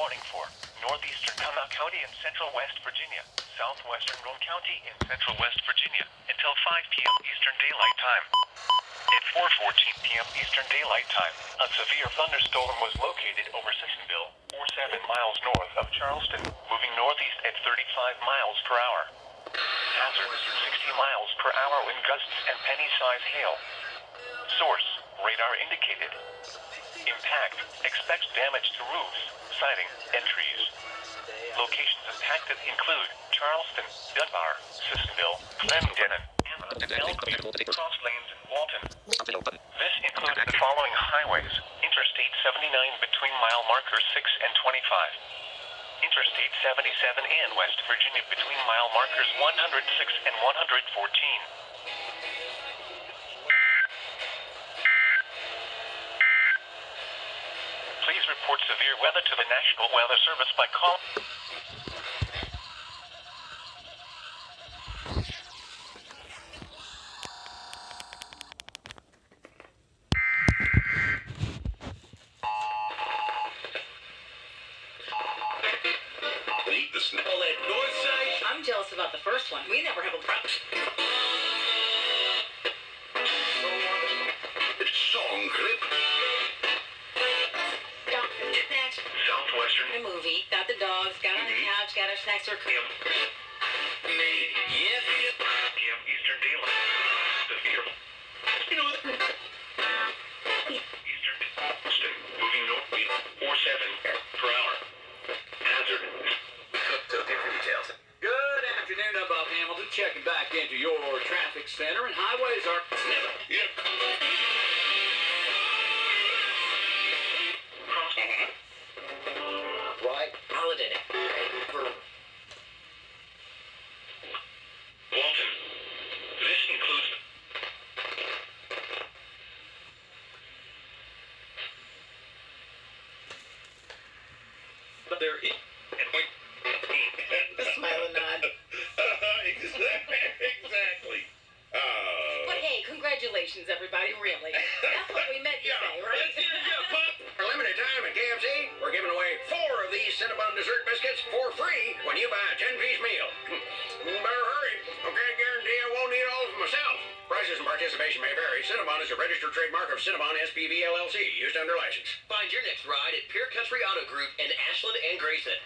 warning for northeastern Comal County in central West Virginia, southwestern Roane County in central West Virginia, until 5 p.m. Eastern Daylight Time. At 4:14 p.m. Eastern Daylight Time, a severe thunderstorm was located over Sissonville, 7 miles north of Charleston, moving northeast at 35 miles per hour. Hazard 60 miles per hour wind gusts and penny-size hail. Source, radar indicated. Impact, expects damage to roofs, siding, and trees. Locations impacted include Charleston, Dunbar, Sissonville, Clendenin, Elkview, Cross Lanes, and Walton. This includes the following highways: Interstate 79 between mile markers 6 and 25. Interstate 77 and West Virginia between mile markers 106 and 114. Please report severe weather to the National Weather Service by call. Need the smell that north side? I'm jealous about the first one. We never have a problem. Song clip. Snacks. Southwestern. A movie. Got the dogs. Got on the couch. Got our snacks. Or PM. Yes. PM Eastern Daylight. Severe. You know, Eastern. Moving north. 47 per hour. Hazard. details. Good afternoon, I'm Bob Hamilton, checking back into your traffic center, and highways are never. Yep. Right. holiday. Walton. This includes. But there is. And wait. The smile and nod. Exactly. But hey, congratulations, everybody, really. That's what we meant to say, right? For limited time at KFC, we're giving away 4 of these Cinnabon dessert biscuits for free when you buy a 10-piece meal. Better hurry. Okay, guarantee I won't eat all of them myself. Prices and participation may vary. Cinnabon is a registered trademark of Cinnabon SPV LLC, used under license. Find your next ride at Pure Country Auto Group in Ashland and Grayson.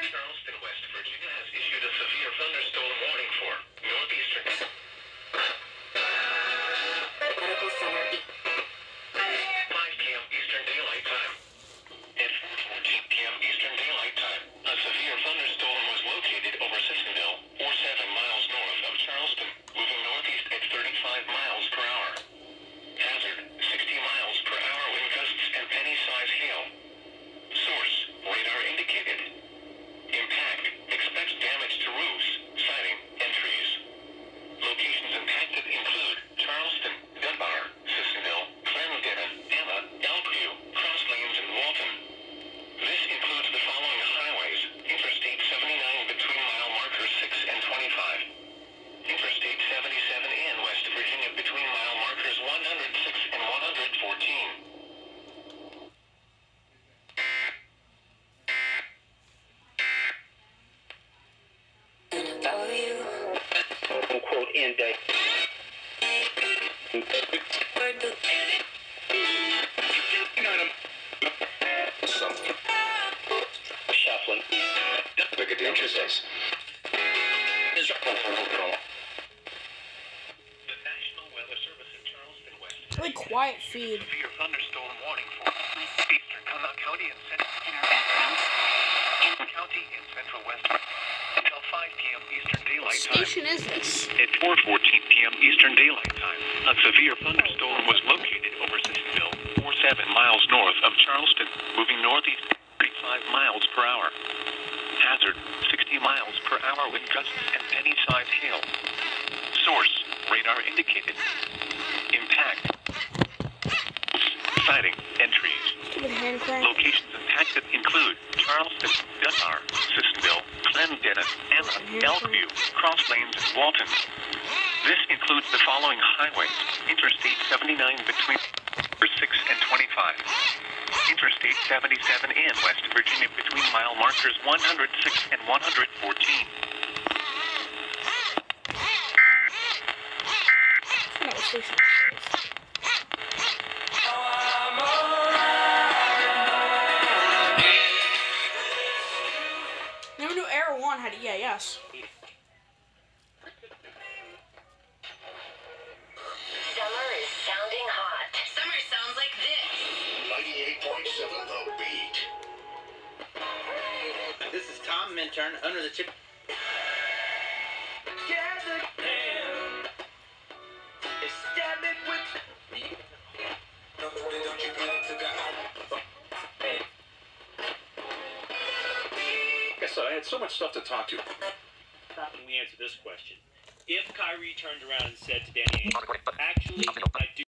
Charleston, West Virginia has issued a severe thunderstorm warning for northeastern. Medical Center. 5 p.m. Eastern Daylight Time. At 4:14 p.m. Eastern Daylight Time, a severe thunderstorm was located over Sissonville, 7 miles north of Charleston, moving northeast at 35 miles per hour. Hazard, 60 miles per hour wind gusts and penny-size hail. Source, radar indicated. Impact, expects damage to roofs, siding, and trees. Locations impacted include Charleston, Dunbar, Sissonville, Clendenin, Emma, Elkview, Cross Lanes, and Walton. This includes the following highways: Interstate 79 between mile markers 6 and 25. Interstate 77 and West Virginia between mile markers 106 and 114. Quote end day. Something. Shuffling. Look at the interests. The National Weather Service in Charleston, West Virginia. Really quiet feed. Severe thunderstorm warning for eastern Comal County and central County in central West until 5 p.m. Eastern Daylight Time. Station is this? At 4:14 p.m. Eastern Daylight Time, a severe thunderstorm was located over Sissonville, 7 miles north of Charleston, moving northeast at 35 miles per hour. Hazard, 60 miles per hour wind gusts and penny-sized hail. Source, radar indicated. Impact, siding, and trees. Give it a hand crank. Locations impacted include Charleston, Dunbar, Sissonville, Clendenin, Emma, Elkview, Cross Lanes, and Walton. This includes the following highways: Interstate 79 between 6 and 25. Interstate 77 in West Virginia between mile markers 106 and 114. I know what station this is. Never knew Air 1 had EAS. Summer is sounding hot. Summer sounds like this. 98.7 The Beat. This is Tom Minturn under the chip. So I had so much stuff to talk to. Let me answer this question. If Kyrie turned around and said to Danny Ainge, actually, I do